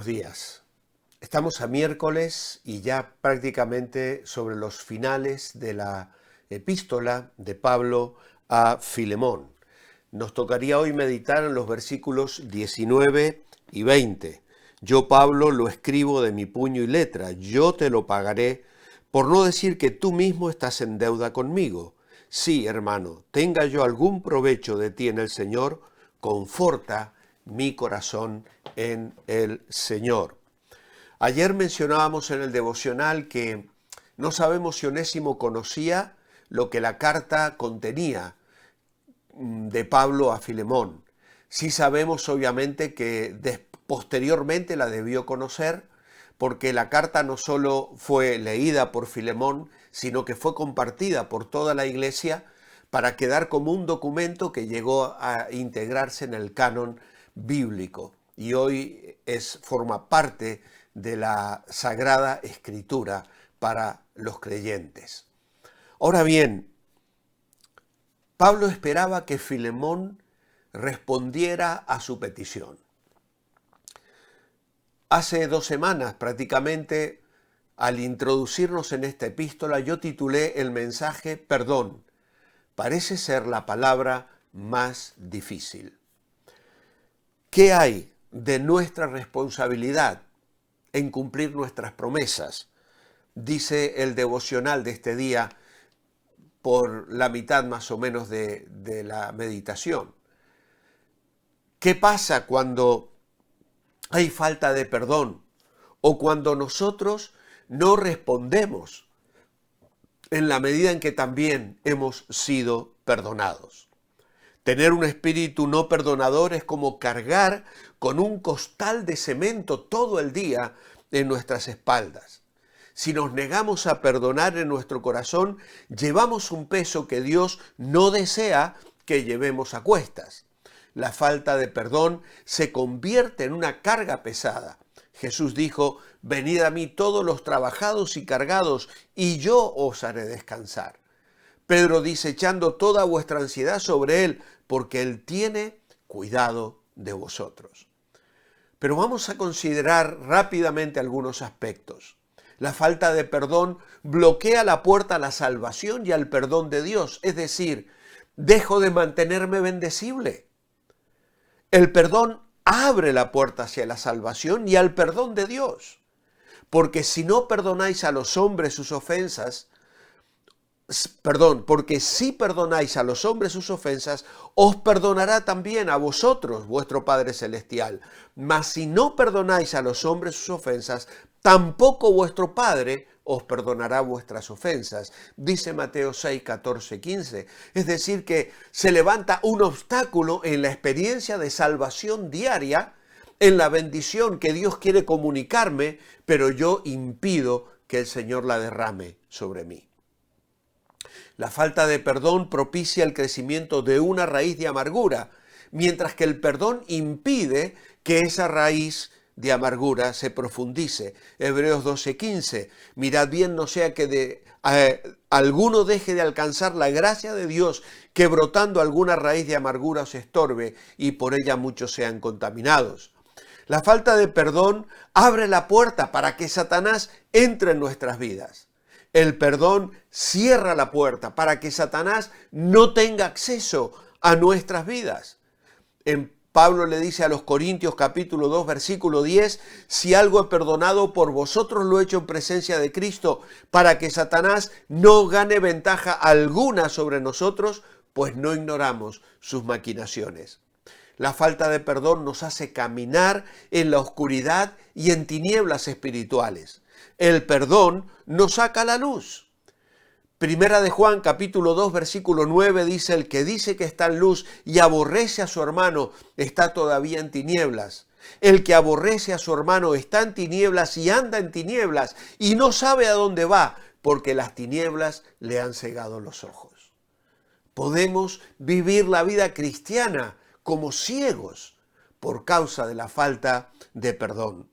Buenos días. Estamos a miércoles y ya prácticamente sobre los finales de la epístola de Pablo a Filemón. Nos tocaría hoy meditar en los versículos 19 y 20. Yo, Pablo, lo escribo de mi puño y letra, yo te lo pagaré, por no decir que tú mismo estás en deuda conmigo. Sí, hermano, tenga yo algún provecho de ti en el Señor, conforta mi corazón en el Señor. Ayer mencionábamos en el devocional que no sabemos si Onésimo conocía lo que la carta contenía de Pablo a Filemón. Sí sabemos obviamente que posteriormente la debió conocer, porque la carta no solo fue leída por Filemón, sino que fue compartida por toda la iglesia para quedar como un documento que llegó a integrarse en el canon bíblico y hoy forma parte de la Sagrada Escritura para los creyentes. Ahora bien, Pablo esperaba que Filemón respondiera a su petición. Hace 2 semanas prácticamente, al introducirnos en esta epístola, yo titulé el mensaje Perdón. Parece ser la palabra más difícil. ¿Qué hay de nuestra responsabilidad en cumplir nuestras promesas? Dice el devocional de este día por la mitad más o menos de la meditación. ¿Qué pasa cuando hay falta de perdón o cuando nosotros no respondemos en la medida en que también hemos sido perdonados? Tener un espíritu no perdonador es como cargar con un costal de cemento todo el día en nuestras espaldas. Si nos negamos a perdonar en nuestro corazón, llevamos un peso que Dios no desea que llevemos a cuestas. La falta de perdón se convierte en una carga pesada. Jesús dijo: venid a mí todos los trabajados y cargados, y yo os haré descansar. Pedro dice: echando toda vuestra ansiedad sobre Él, porque Él tiene cuidado de vosotros. Pero vamos a considerar rápidamente algunos aspectos. La falta de perdón bloquea la puerta a la salvación y al perdón de Dios, es decir, dejo de mantenerme bendecible. El perdón abre la puerta hacia la salvación y al perdón de Dios, porque si no perdonáis a los hombres sus ofensas, porque si perdonáis a los hombres sus ofensas, os perdonará también a vosotros vuestro Padre Celestial. Mas si no perdonáis a los hombres sus ofensas, tampoco vuestro Padre os perdonará vuestras ofensas. Dice Mateo 6, 14, 15. Es decir, que se levanta un obstáculo en la experiencia de salvación diaria, en la bendición que Dios quiere comunicarme, pero yo impido que el Señor la derrame sobre mí. La falta de perdón propicia el crecimiento de una raíz de amargura, mientras que el perdón impide que esa raíz de amargura se profundice. Hebreos 12:15. Mirad bien, no sea que alguno deje de alcanzar la gracia de Dios, que brotando alguna raíz de amargura os estorbe y por ella muchos sean contaminados. La falta de perdón abre la puerta para que Satanás entre en nuestras vidas. El perdón cierra la puerta para que Satanás no tenga acceso a nuestras vidas. Pablo le dice a los Corintios capítulo 2 versículo 10, si algo he perdonado por vosotros lo he hecho en presencia de Cristo, para que Satanás no gane ventaja alguna sobre nosotros, pues no ignoramos sus maquinaciones. La falta de perdón nos hace caminar en la oscuridad y en tinieblas espirituales. El perdón nos saca a la luz. Primera de Juan, capítulo 2, versículo 9, dice: el que dice que está en luz y aborrece a su hermano, está todavía en tinieblas. El que aborrece a su hermano está en tinieblas y anda en tinieblas y no sabe a dónde va, porque las tinieblas le han cegado los ojos. Podemos vivir la vida cristiana como ciegos por causa de la falta de perdón.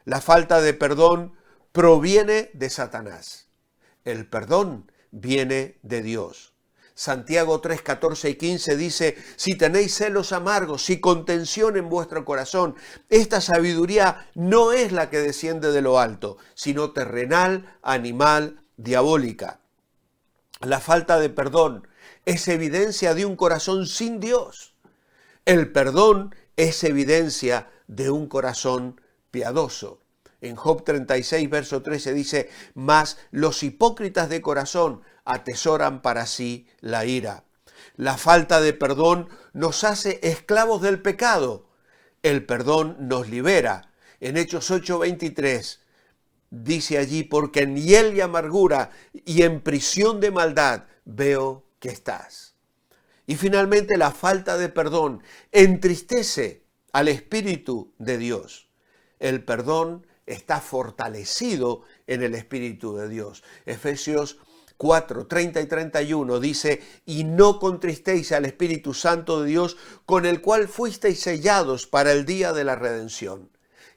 La falta de perdón proviene de Satanás. El perdón viene de Dios. Santiago 3, 14 y 15 dice, si tenéis celos amargos, si contención en vuestro corazón, esta sabiduría no es la que desciende de lo alto, sino terrenal, animal, diabólica. La falta de perdón es evidencia de un corazón sin Dios. El perdón es evidencia de un corazón piadoso. En Job 36, verso 13 dice, mas los hipócritas de corazón atesoran para sí la ira. La falta de perdón nos hace esclavos del pecado. El perdón nos libera. En Hechos 8:23 dice allí, porque en hiel y amargura y en prisión de maldad veo que estás. Y finalmente la falta de perdón entristece al Espíritu de Dios. El perdón está fortalecido en el Espíritu de Dios. Efesios 4, 30 y 31 dice, y no contristéis al Espíritu Santo de Dios, con el cual fuisteis sellados para el día de la redención.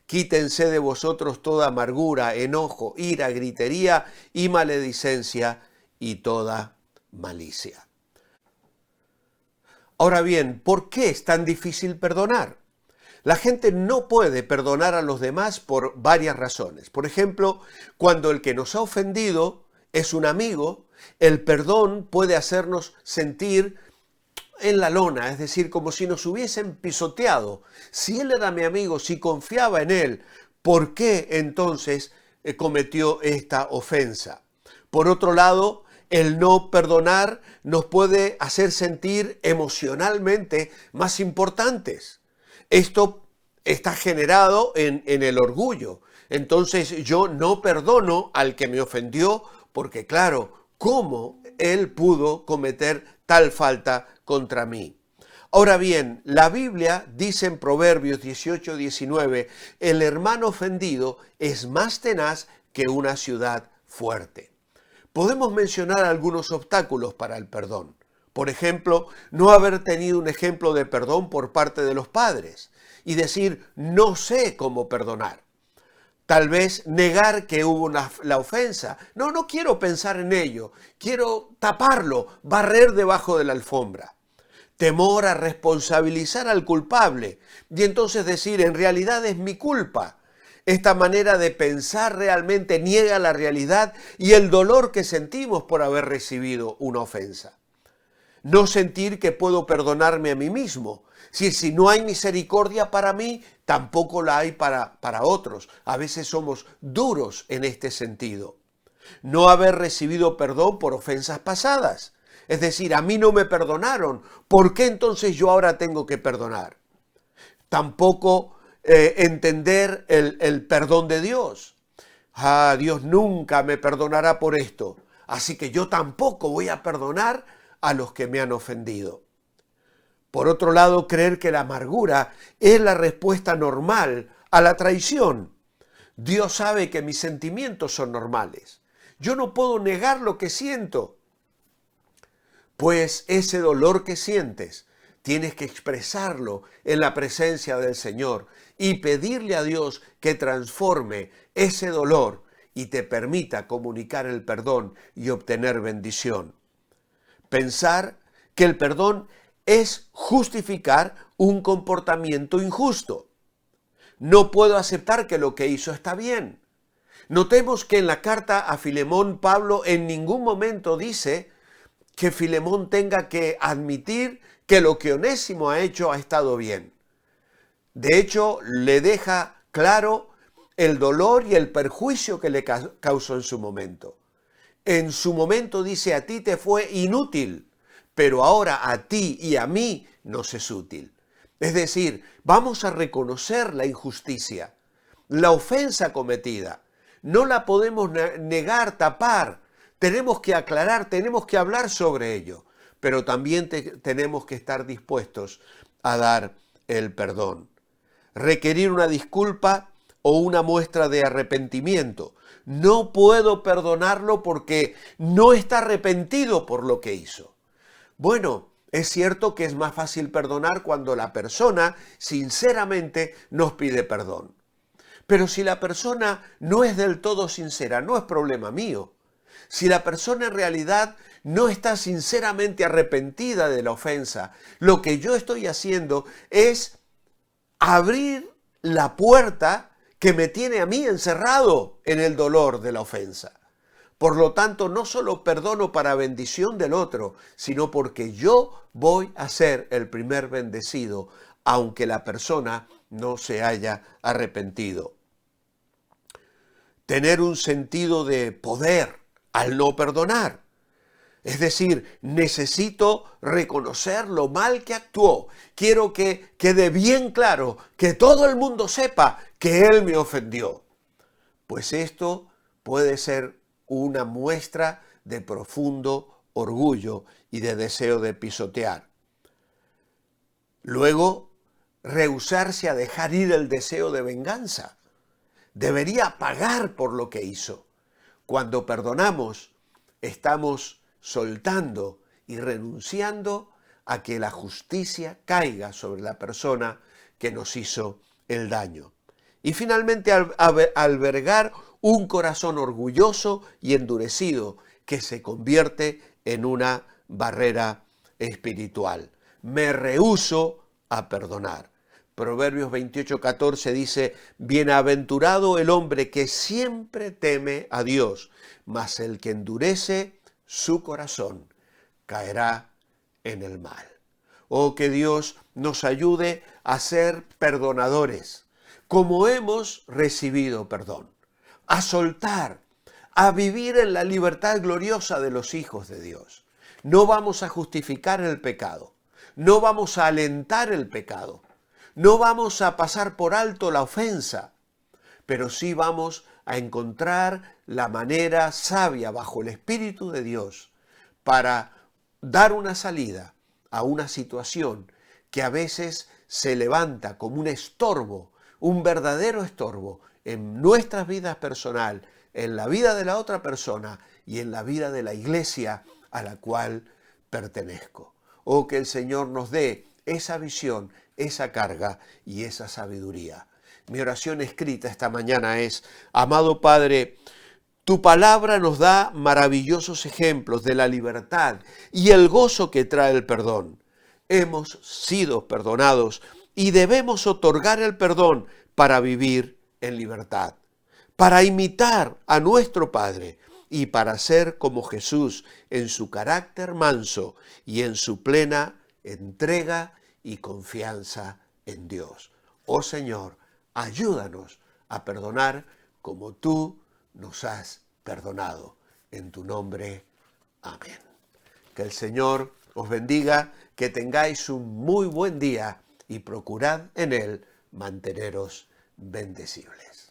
Quítense de vosotros toda amargura, enojo, ira, gritería y maledicencia y toda malicia. Ahora bien, ¿por qué es tan difícil perdonar? La gente no puede perdonar a los demás por varias razones. Por ejemplo, cuando el que nos ha ofendido es un amigo, el perdón puede hacernos sentir en la lona, es decir, como si nos hubiesen pisoteado. Si él era mi amigo, si confiaba en él, ¿por qué entonces cometió esta ofensa? Por otro lado, el no perdonar nos puede hacer sentir emocionalmente más importantes. Esto está generado en el orgullo. Entonces yo no perdono al que me ofendió porque, claro, ¿cómo él pudo cometer tal falta contra mí? Ahora bien, la Biblia dice en Proverbios 18, 19, el hermano ofendido es más tenaz que una ciudad fuerte. Podemos mencionar algunos obstáculos para el perdón. Por ejemplo, no haber tenido un ejemplo de perdón por parte de los padres y decir, no sé cómo perdonar. Tal vez negar que hubo la ofensa. No quiero pensar en ello. Quiero taparlo, barrer debajo de la alfombra. Temor a responsabilizar al culpable y entonces decir, en realidad es mi culpa. Esta manera de pensar realmente niega la realidad y el dolor que sentimos por haber recibido una ofensa. No sentir que puedo perdonarme a mí mismo. Si no hay misericordia para mí, tampoco la hay para otros. A veces somos duros en este sentido. No haber recibido perdón por ofensas pasadas. Es decir, a mí no me perdonaron. ¿Por qué entonces yo ahora tengo que perdonar? Tampoco entender el perdón de Dios. Dios nunca me perdonará por esto. Así que yo tampoco voy a perdonar a los que me han ofendido. Por otro lado, creer que la amargura es la respuesta normal a la traición. Dios sabe que mis sentimientos son normales. Yo no puedo negar lo que siento. Pues ese dolor que sientes, tienes que expresarlo en la presencia del Señor y pedirle a Dios que transforme ese dolor y te permita comunicar el perdón y obtener bendición. Pensar que el perdón es justificar un comportamiento injusto. No puedo aceptar que lo que hizo está bien. Notemos que en la carta a Filemón, Pablo en ningún momento dice que Filemón tenga que admitir que lo que Onésimo ha hecho ha estado bien. De hecho, le deja claro el dolor y el perjuicio que le causó en su momento. En su momento dice, a ti te fue inútil, pero ahora a ti y a mí nos es útil. Es decir, vamos a reconocer la injusticia, la ofensa cometida. No la podemos negar, tapar. Tenemos que aclarar, tenemos que hablar sobre ello, pero también tenemos que estar dispuestos a dar el perdón. Requerir una disculpa o una muestra de arrepentimiento. No puedo perdonarlo porque no está arrepentido por lo que hizo. Bueno, es cierto que es más fácil perdonar cuando la persona sinceramente nos pide perdón. Pero si la persona no es del todo sincera, no es problema mío. Si la persona en realidad no está sinceramente arrepentida de la ofensa, lo que yo estoy haciendo es abrir la puerta que me tiene a mí encerrado en el dolor de la ofensa. Por lo tanto, no solo perdono para bendición del otro, sino porque yo voy a ser el primer bendecido, aunque la persona no se haya arrepentido. Tener un sentido de poder al no perdonar. Es decir, necesito reconocer lo mal que actuó. Quiero que quede bien claro, que todo el mundo sepa que él me ofendió. Pues esto puede ser una muestra de profundo orgullo y de deseo de pisotear. Luego, rehusarse a dejar ir el deseo de venganza. Debería pagar por lo que hizo. Cuando perdonamos, estamos soltando y renunciando a que la justicia caiga sobre la persona que nos hizo el daño. Y finalmente albergar un corazón orgulloso y endurecido que se convierte en una barrera espiritual. Me rehúso a perdonar. Proverbios 28:14 dice, bienaventurado el hombre que siempre teme a Dios, mas el que endurece su corazón caerá en el mal. Oh, que Dios nos ayude a ser perdonadores, como hemos recibido perdón, a soltar, a vivir en la libertad gloriosa de los hijos de Dios. No vamos a justificar el pecado, no vamos a alentar el pecado, no vamos a pasar por alto la ofensa, pero sí vamos a encontrar la manera sabia bajo el Espíritu de Dios para dar una salida a una situación que a veces se levanta como un estorbo, un verdadero estorbo en nuestras vidas personal, en la vida de la otra persona y en la vida de la iglesia a la cual pertenezco. Oh, que el Señor nos dé esa visión, esa carga y esa sabiduría. Mi oración escrita esta mañana es, amado Padre, tu palabra nos da maravillosos ejemplos de la libertad y el gozo que trae el perdón. Hemos sido perdonados y debemos otorgar el perdón para vivir en libertad, para imitar a nuestro Padre y para ser como Jesús en su carácter manso y en su plena entrega y confianza en Dios. Oh Señor, ayúdanos a perdonar como tú nos has perdonado. En tu nombre, amén. Que el Señor os bendiga, que tengáis un muy buen día y procurad en él manteneros bendecibles.